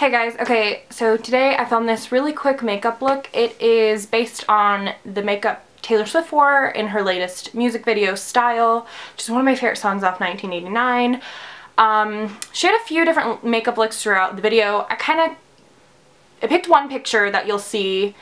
Hey guys, okay, so today I filmed this really quick makeup look. It is based on the makeup Taylor Swift wore in her latest music video, Style, which is one of my favorite songs off 1989. She had a few different makeup looks throughout the video. I picked one picture that you'll see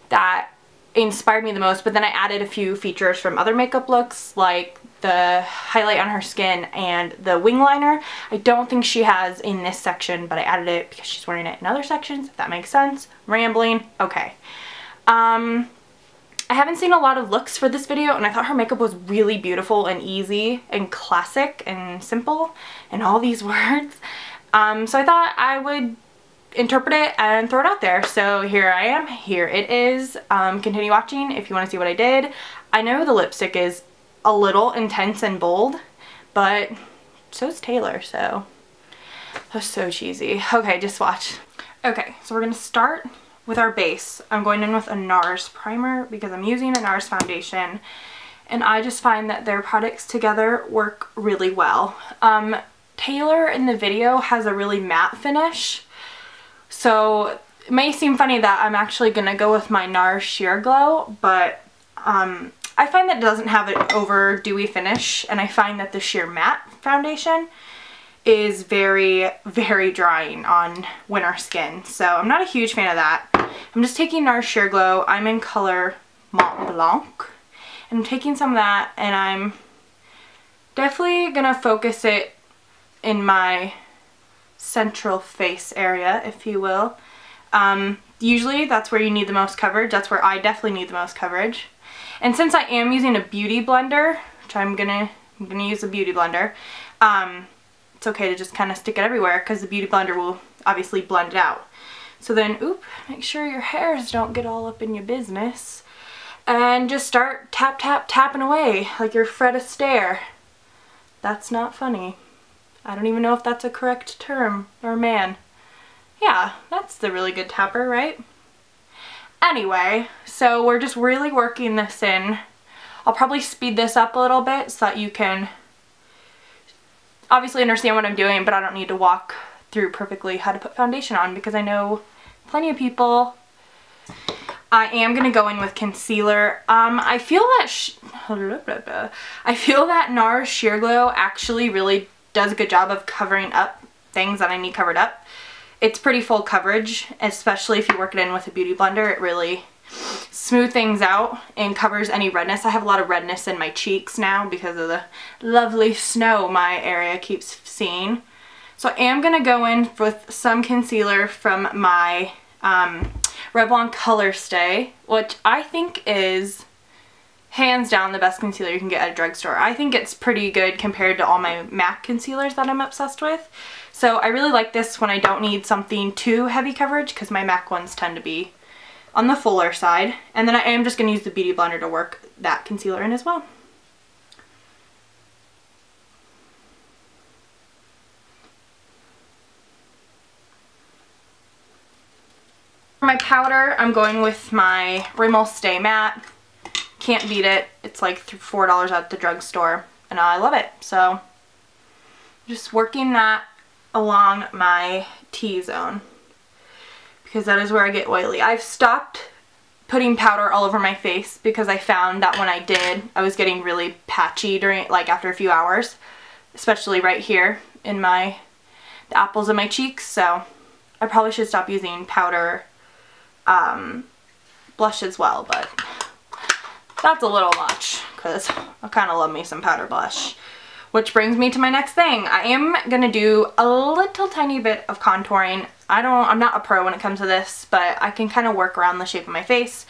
that inspired me the most, but then I added a few features from other makeup looks, like the highlight on her skin and the wing liner. I don't think she has in this section, but I added it because she's wearing it in other sections, if that makes sense. Rambling. Okay. I haven't seen a lot of looks for this video, and I thought her makeup was really beautiful and easy and classic and simple and all these words. So I thought I would interpret it and throw it out there. So here I am. Here it is. Continue watching if you want to see what I did. I know the lipstick is a little intense and bold, but so is Taylor, so that's so cheesy. Okay, just watch. Okay, so we're gonna start with our base. I'm going in with a Nars primer because I'm using a Nars foundation, and I just find that their products together work really well. Taylor in the video has a really matte finish, so it may seem funny that I'm actually gonna go with my Nars Sheerglow, but I find that it doesn't have an over dewy finish, and I find that the Sheer Matte foundation is very, very drying on winter skin. So I'm not a huge fan of that. I'm just taking Nars Sheerglow. I'm in color Mont Blanc. And I'm taking some of that, and I'm definitely going to focus it in my central face area, if you will. Usually that's where you need the most coverage. That's where I definitely need the most coverage. And since I am using a beauty blender, which I'm gonna use a beauty blender, it's okay to just kind of stick it everywhere because the beauty blender will obviously blend it out. So then, make sure your hairs don't get all up in your business. And just start tapping away like you're Fred Astaire. That's not funny. I don't even know if that's a correct term or man. Yeah, that's the really good tapper, right? Anyway, so we're just really working this in. I'll probably speed this up a little bit so that you can obviously understand what I'm doing, but I don't need to walk through perfectly how to put foundation on because I know plenty of people. I am going to go in with concealer. I feel that Nars Sheerglow actually really does a good job of covering up things that I need covered up. It's pretty full coverage, especially if you work it in with a beauty blender. It really smooths things out and covers any redness. I have a lot of redness in my cheeks now because of the lovely snow my area keeps seeing. So I am going to go in with some concealer from my Revlon Colorstay, which I think is hands down the best concealer you can get at a drugstore. I think it's pretty good compared to all my MAC concealers that I'm obsessed with. So I really like this when I don't need something too heavy coverage because my MAC ones tend to be on the fuller side. And then I am just going to use the beauty blender to work that concealer in as well. For my powder, I'm going with my Rimmel Stay Matte. Can't beat it. It's like $4 at the drugstore, and I love it. So just working that along my T-zone because that is where I get oily. I've stopped putting powder all over my face because I found that when I did, I was getting really patchy after a few hours, especially right here in the apples of my cheeks. So I probably should stop using powder blush as well, but that's a little much because I kind of love me some powder blush. Which brings me to my next thing. I am going to do a little tiny bit of contouring. I'm not a pro when it comes to this, but I can kind of work around the shape of my face.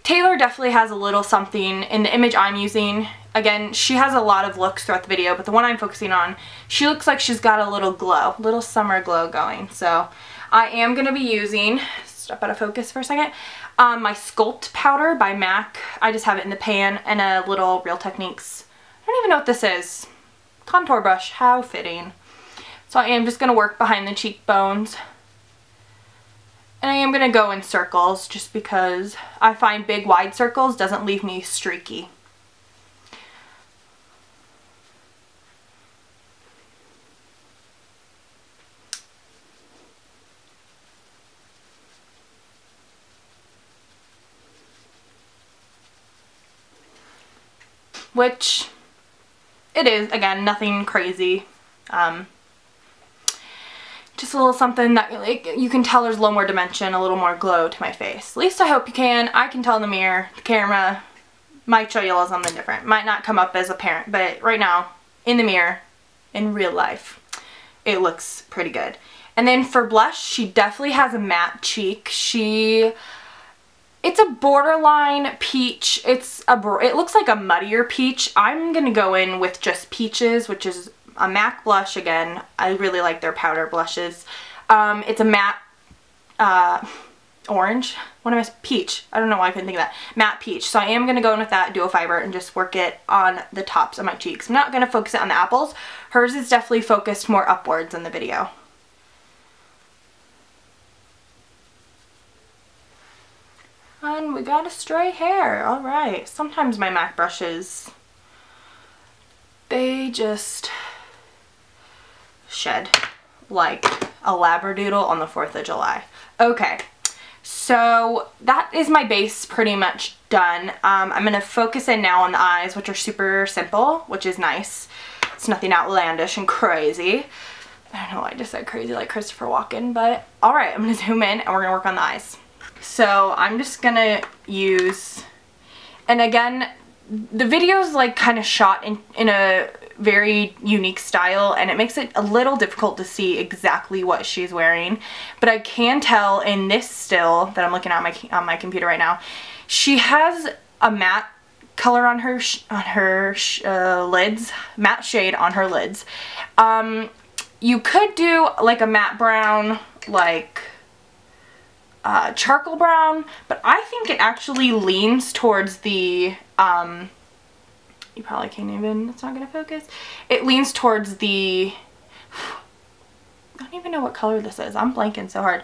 Taylor definitely has a little something in the image I'm using. Again, she has a lot of looks throughout the video, but the one I'm focusing on, she looks like she's got a little glow, little summer glow going. So I am going to be using, step out of focus for a second, my Sculpt Powder by MAC. I just have it in the pan, and a little Real Techniques, I don't even know what this is, contour brush. How fitting. So I am just going to work behind the cheekbones, and I am going to go in circles just because I find big wide circles doesn't leave me streaky. which it is. Again, nothing crazy. Just a little something that, like, you can tell there's a little more dimension, a little more glow to my face. At least I hope you can. I can tell in the mirror. The camera might show you a little something different. Might not come up as apparent, but right now, in the mirror, in real life, it looks pretty good. And then for blush, she definitely has a matte cheek. It's a borderline peach. It looks like a muddier peach. I'm gonna go in with just Peaches, which is a MAC blush again. I really like their powder blushes. It's a matte orange. What am I? Peach. I don't know why I couldn't think of that. Matte peach. So I am going to go in with that duo fiber and just work it on the tops of my cheeks. I'm not going to focus it on the apples. Hers is definitely focused more upwards in the video. And we got a stray hair. Alright. Sometimes my MAC brushes, they just shed like a labradoodle on the 4th of July. Okay, so that is my base pretty much done. I'm going to focus in now on the eyes, which are super simple, which is nice. It's nothing outlandish and crazy. I don't know why I just said crazy like Christopher Walken, but alright, I'm going to zoom in and we're going to work on the eyes. So I'm just going to use, and again, the video's like kind of shot in a very unique style, and it makes it a little difficult to see exactly what she's wearing, but I can tell in this still that I'm looking at on my computer right now, she has a matte color on her lids, matte shade on her lids. You could do like a matte brown, like charcoal brown, but I think it actually leans towards the you probably can't even, it's not gonna focus. It leans towards the, I don't even know what color this is. I'm blanking so hard.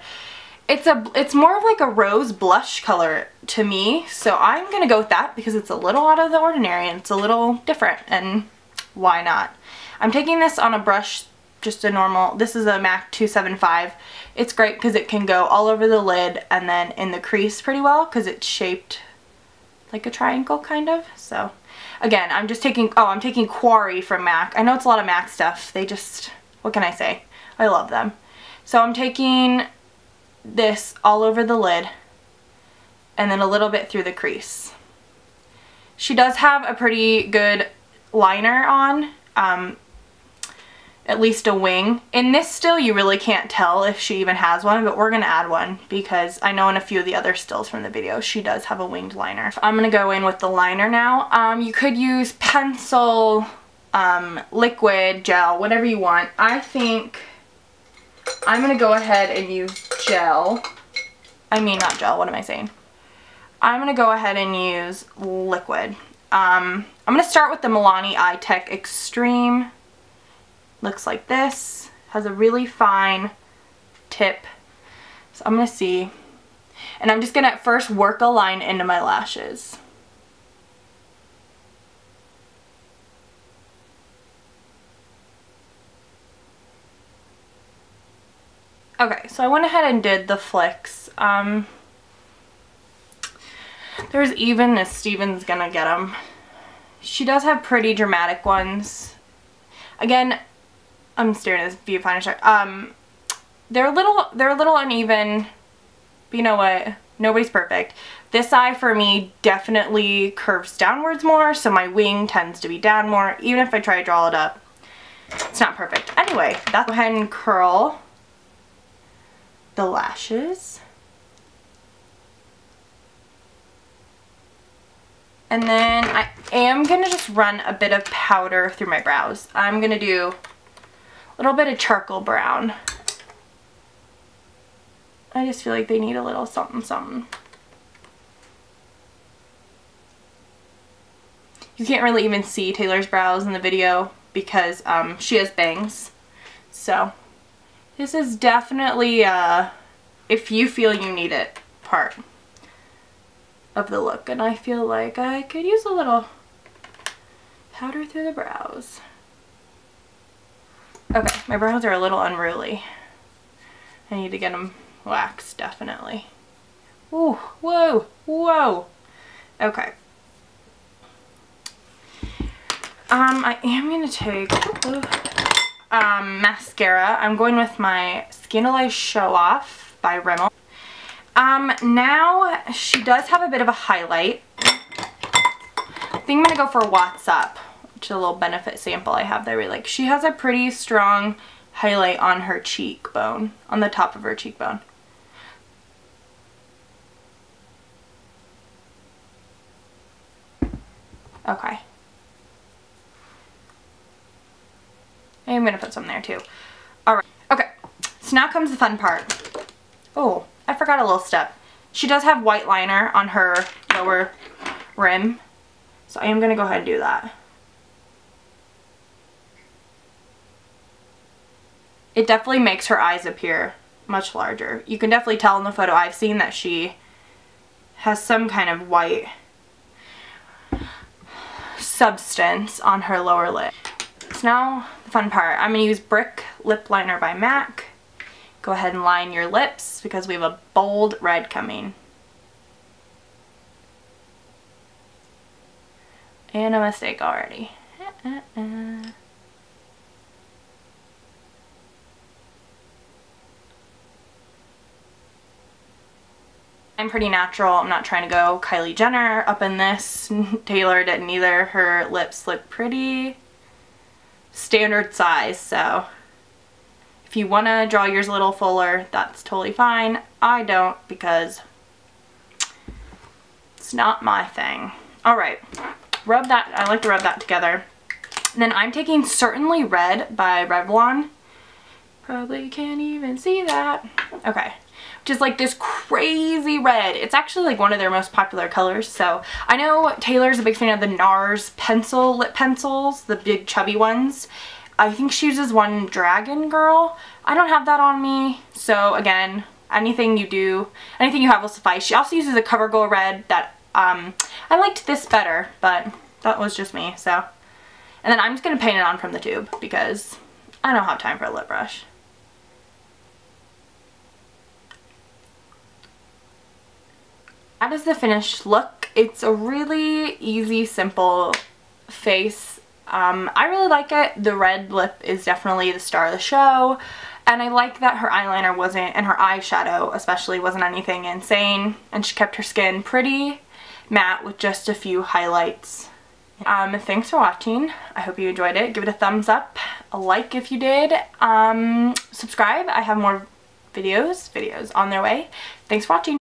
It's more of like a rose blush color to me, so I'm gonna go with that because it's a little out of the ordinary and it's a little different, and why not? I'm taking this on a brush, just a normal, this is a MAC 275. It's great because it can go all over the lid and then in the crease pretty well because it's shaped like a triangle kind of, so. Again, I'm just taking, I'm taking Quarry from MAC. I know it's a lot of MAC stuff. They just, what can I say? I love them. So I'm taking this all over the lid and then a little bit through the crease. She does have a pretty good liner on, at least a wing. In this still, you really can't tell if she even has one, but we're going to add one because I know in a few of the other stills from the video, she does have a winged liner. I'm going to go in with the liner now. You could use pencil, liquid, gel, whatever you want. I think I'm going to go ahead and use gel. I mean, not gel, what am I saying? I'm going to go ahead and use liquid. I'm going to start with the Milani Eye Tech Extreme. Looks like this. Has a really fine tip. So I'm going to see. And I'm just going to first work a line into my lashes. Okay, so I went ahead and did the flicks. There's even if Steven's gonna get them. She does have pretty dramatic ones. Again, I'm staring at this viewfinder shot. They're a little uneven, but you know what? Nobody's perfect. This eye for me definitely curves downwards more, so my wing tends to be down more. Even if I try to draw it up, it's not perfect. Anyway, that's, go ahead and curl the lashes. And then I am going to just run a bit of powder through my brows. I'm going to do a little bit of charcoal brown. I just feel like they need a little something something. You can't really even see Taylor's brows in the video because she has bangs. So this is definitely if you feel you need it part of the look, and I feel like I could use a little powder through the brows. Okay, my brows are a little unruly. I need to get them waxed, definitely. Ooh, whoa, whoa. Okay. I am going to take mascara. I'm going with my Scandaleyes Show Off by Rimmel. Now she does have a bit of a highlight. I think I'm going to go for What's Up, which is a little benefit sample I have that I really like. She has a pretty strong highlight on her cheekbone, on the top of her cheekbone. Okay. I'm going to put some there too. Alright. Okay. So now comes the fun part. Oh, I forgot a little step. She does have white liner on her lower rim. So I am going to go ahead and do that. It definitely makes her eyes appear much larger. You can definitely tell in the photo I've seen that she has some kind of white substance on her lower lid. So now the fun part. I'm going to use Brick Lip Liner by MAC. Go ahead and line your lips because we have a bold red coming. And a mistake already. I'm pretty natural. I'm not trying to go Kylie Jenner up in this. Taylor didn't either. Her lips look pretty standard size, so if you want to draw yours a little fuller, that's totally fine. I don't because it's not my thing. Alright, rub that. I like to rub that together. And then I'm taking Certainly Red by Revlon. Probably can't even see that. Okay. Which is like this crazy red. It's actually like one of their most popular colors. So I know Taylor's a big fan of the Nars lip pencils, the big chubby ones. I think she uses one Dragon Girl. I don't have that on me. So again, anything you have will suffice. She also uses a CoverGirl red that I liked this better, but that was just me. So, and then I'm just gonna paint it on from the tube because I don't have time for a lip brush. That is the finished look. It's a really easy, simple face. I really like it. The red lip is definitely the star of the show. And I like that her eyeliner wasn't, and her eyeshadow especially, wasn't anything insane. And she kept her skin pretty matte with just a few highlights. Thanks for watching. I hope you enjoyed it. Give it a thumbs up, a like if you did. Subscribe. I have more videos on their way. Thanks for watching.